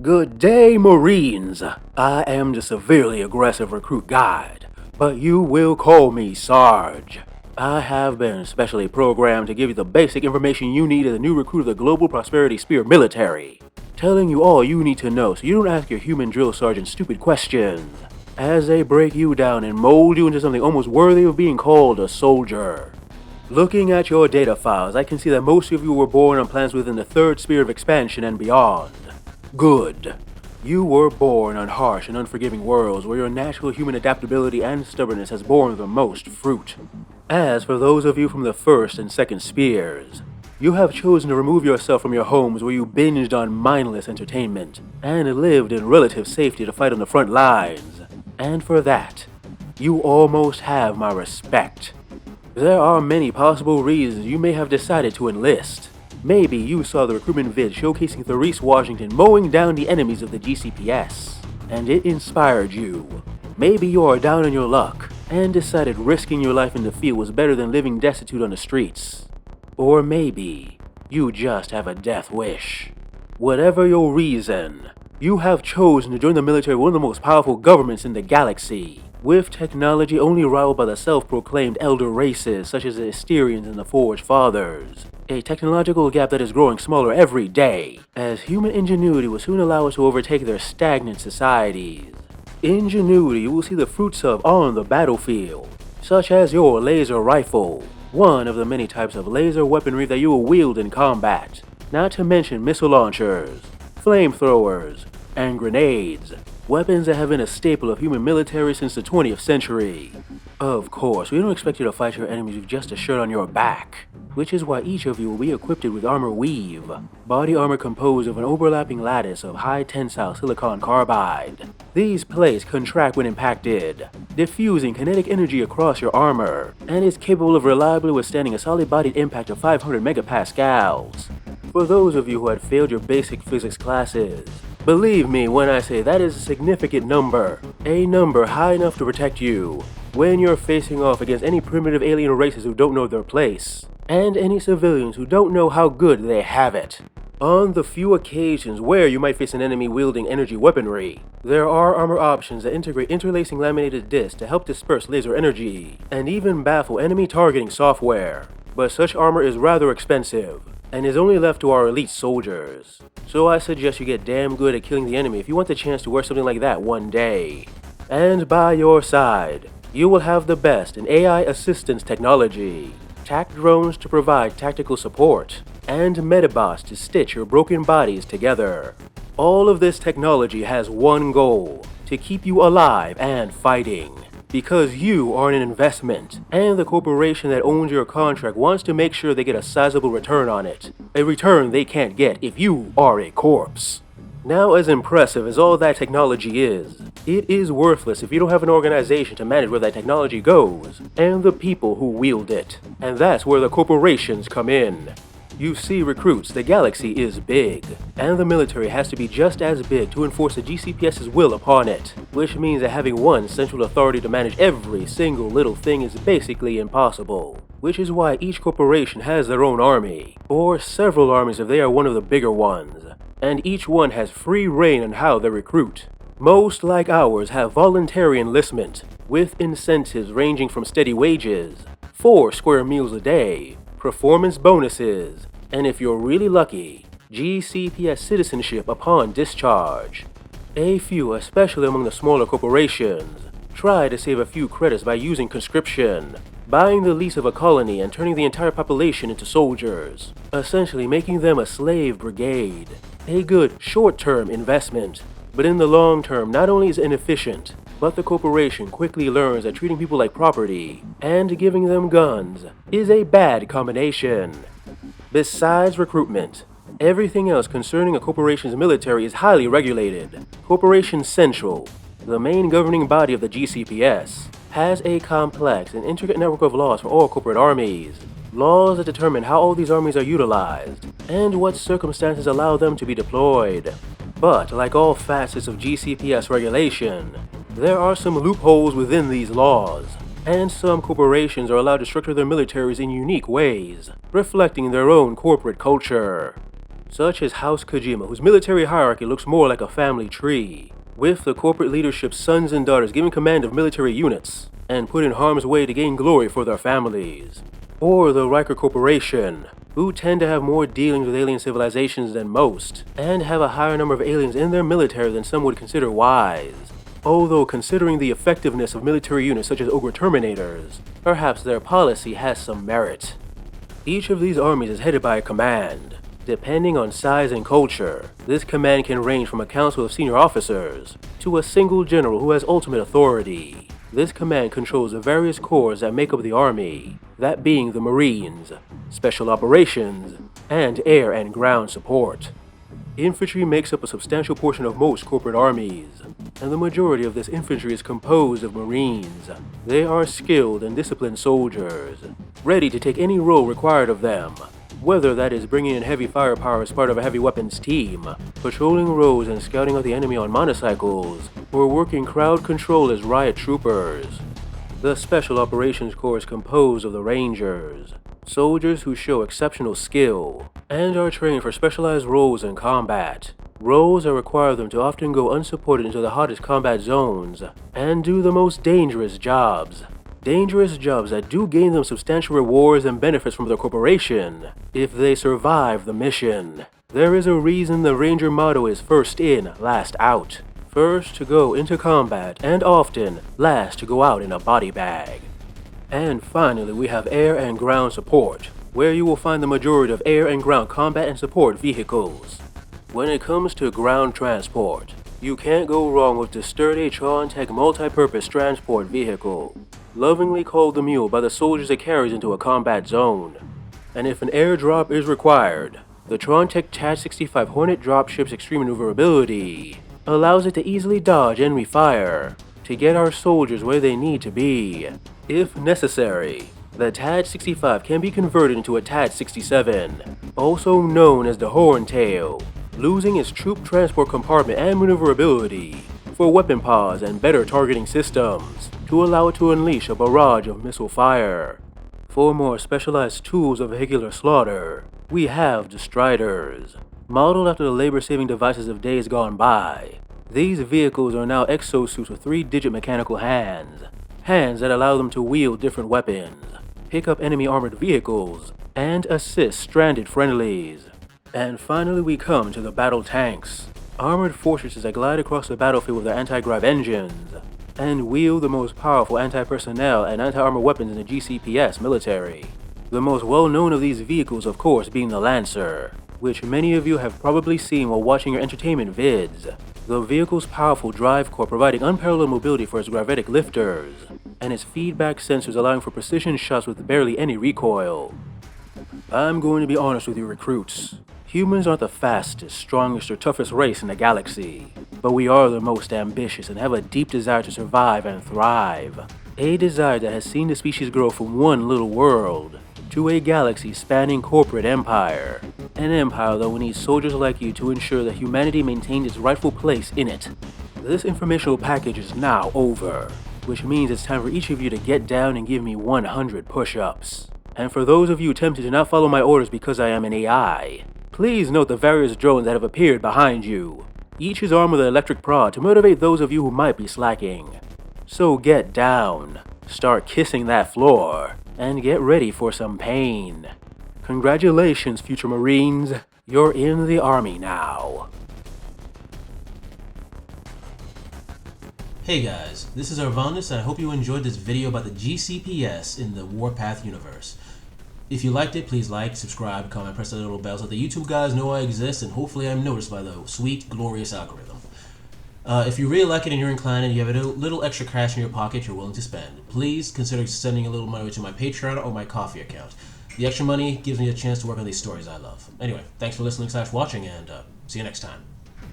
Good day, Marines. I am the severely aggressive recruit guide, but you will call me Sarge. I have been specially programmed to give you the basic information you need as a new recruit of the Global Prosperity Spear Military, telling you all you need to know so you don't ask your human drill sergeant stupid questions, as they break you down and mold you into something almost worthy of being called a soldier. Looking at your data files, I can see that most of you were born on planets within the third sphere of expansion and beyond. Good. You were born on harsh and unforgiving worlds where your natural human adaptability and stubbornness has borne the most fruit. As for those of you from the first and second spheres, you have chosen to remove yourself from your homes where you binged on mindless entertainment and lived in relative safety to fight on the front lines. And for that, you almost have my respect. There are many possible reasons you may have decided to enlist. Maybe you saw the recruitment vid showcasing Therese Washington mowing down the enemies of the GCPS, and it inspired you. Maybe you are down on your luck, and decided risking your life in the field was better than living destitute on the streets. Or maybe you just have a death wish. Whatever your reason, you have chosen to join the military of one of the most powerful governments in the galaxy, with technology only rivaled by the self-proclaimed elder races such as the Asterians and the Forge Fathers. A technological gap that is growing smaller every day, as human ingenuity will soon allow us to overtake their stagnant societies. Ingenuity you will see the fruits of on the battlefield, such as your laser rifle, one of the many types of laser weaponry that you will wield in combat, not to mention missile launchers, flamethrowers, and grenades, weapons that have been a staple of human military since the 20th century. Of course, we don't expect you to fight your enemies with just a shirt on your back, which is why each of you will be equipped with armor weave, body armor composed of an overlapping lattice of high tensile silicon carbide. These plates contract when impacted, diffusing kinetic energy across your armor, and is capable of reliably withstanding a solid-bodied impact of 500 megapascals. For those of you who had failed your basic physics classes, believe me when I say that is a significant number, a number high enough to protect you when you're facing off against any primitive alien races who don't know their place, and any civilians who don't know how good they have it. On the few occasions where you might face an enemy wielding energy weaponry, there are armor options that integrate interlacing laminated discs to help disperse laser energy, and even baffle enemy targeting software. But such armor is rather expensive, and is only left to our elite soldiers. So I suggest you get damn good at killing the enemy if you want the chance to wear something like that one day. And by your side, you will have the best in AI assistance technology, TAC drones to provide tactical support, and Metabots to stitch your broken bodies together. All of this technology has one goal: to keep you alive and fighting. Because you are an investment, and the corporation that owns your contract wants to make sure they get a sizable return on it. A return they can't get if you are a corpse. Now, as impressive as all that technology is, it is worthless if you don't have an organization to manage where that technology goes, and the people who wield it. And that's where the corporations come in. You see, recruits, the galaxy is big, and the military has to be just as big to enforce the GCPS's will upon it, which means that having one central authority to manage every single little thing is basically impossible, which is why each corporation has their own army, or several armies if they are one of the bigger ones, and each one has free reign on how they recruit. Most, like ours, have voluntary enlistment, with incentives ranging from steady wages, 4 square meals a day, performance bonuses, and if you're really lucky, GCPS citizenship upon discharge. A few, especially among the smaller corporations, try to save a few credits by using conscription, buying the lease of a colony and turning the entire population into soldiers, essentially making them a slave brigade. A good short-term investment, but in the long term not only is it inefficient, but the corporation quickly learns that treating people like property and giving them guns is a bad combination. Besides recruitment, everything else concerning a corporation's military is highly regulated. Corporation Central, the main governing body of the GCPS, has a complex and intricate network of laws for all corporate armies. Laws that determine how all these armies are utilized, and what circumstances allow them to be deployed. But like all facets of GCPS regulation, there are some loopholes within these laws, and some corporations are allowed to structure their militaries in unique ways, reflecting their own corporate culture. such as House Kojima, whose military hierarchy looks more like a family tree, with the corporate leadership's sons and daughters giving command of military units and put in harm's way to gain glory for their families. Or the Riker Corporation, who tend to have more dealings with alien civilizations than most, and have a higher number of aliens in their military than some would consider wise. Although considering the effectiveness of military units such as Ogre Terminators, perhaps their policy has some merit. Each of these armies is headed by a command. Depending on size and culture, this command can range from a council of senior officers to a single general who has ultimate authority. This command controls the various corps that make up the army, that being the Marines, Special Operations, and Air and Ground Support. Infantry makes up a substantial portion of most corporate armies, and the majority of this infantry is composed of Marines. They are skilled and disciplined soldiers, ready to take any role required of them, whether that is bringing in heavy firepower as part of a heavy weapons team, patrolling roads and scouting out the enemy on motorcycles, or working crowd control as riot troopers. The Special Operations Corps is composed of the Rangers, soldiers who show exceptional skill and are trained for specialized roles in combat. Roles that require them to often go unsupported into the hottest combat zones and do the most dangerous jobs. Dangerous jobs that do gain them substantial rewards and benefits from their corporation if they survive the mission. There is a reason the Ranger motto is first in, last out. First to go into combat, and often last to go out in a body bag. And finally, we have Air and Ground Support, where you will find the majority of air and ground combat and support vehicles. When it comes to ground transport, you can't go wrong with the sturdy Tron-Tech multi-purpose transport vehicle, lovingly called the Mule by the soldiers it carries into a combat zone. And if an airdrop is required, the Tron-Tech TAD-65 Hornet dropship's extreme maneuverability allows it to easily dodge enemy fire to get our soldiers where they need to be. If necessary, the TAD-65 can be converted into a TAD-67, also known as the Horntail, losing its troop transport compartment and maneuverability for weapon pods and better targeting systems to allow it to unleash a barrage of missile fire. For more specialized tools of vehicular slaughter, we have the Striders. Modeled after the labor-saving devices of days gone by, these vehicles are now exosuits with 3-digit mechanical hands that allow them to wield different weapons, pick up enemy armored vehicles, and assist stranded friendlies. And finally we come to the battle tanks, armored fortresses that glide across the battlefield with their anti-grav engines, and wield the most powerful anti-personnel and anti-armor weapons in the GCPS Military. The most well-known of these vehicles, of course, being the Lancer, which many of you have probably seen while watching your entertainment vids. The vehicle's powerful drive core providing unparalleled mobility for its gravitic lifters, and its feedback sensors allowing for precision shots with barely any recoil. I'm going to be honest with you recruits. Humans aren't the fastest, strongest, or toughest race in the galaxy, but we are the most ambitious and have a deep desire to survive and thrive. A desire that has seen the species grow from one little world to a galaxy-spanning corporate empire. An empire that will need soldiers like you to ensure that humanity maintains its rightful place in it. This informational package is now over, which means it's time for each of you to get down and give me 100 push-ups. And for those of you tempted to not follow my orders because I am an AI, please note the various drones that have appeared behind you. Each is armed with an electric prod to motivate those of you who might be slacking. So get down, start kissing that floor, and get ready for some pain. Congratulations, future Marines. You're in the Army now. Hey guys, this is Arvandus and I hope you enjoyed this video about the GCPS in the Warpath universe. If you liked it, please like, subscribe, comment, press the little bell so the YouTube guys know I exist and hopefully I'm noticed by the sweet, glorious algorithm. If you really like it and you're inclined and you have a little extra cash in your pocket you're willing to spend, please consider sending a little money to my Patreon or my Coffee account. The extra money gives me a chance to work on these stories I love. Anyway, thanks for listening/watching and see you next time.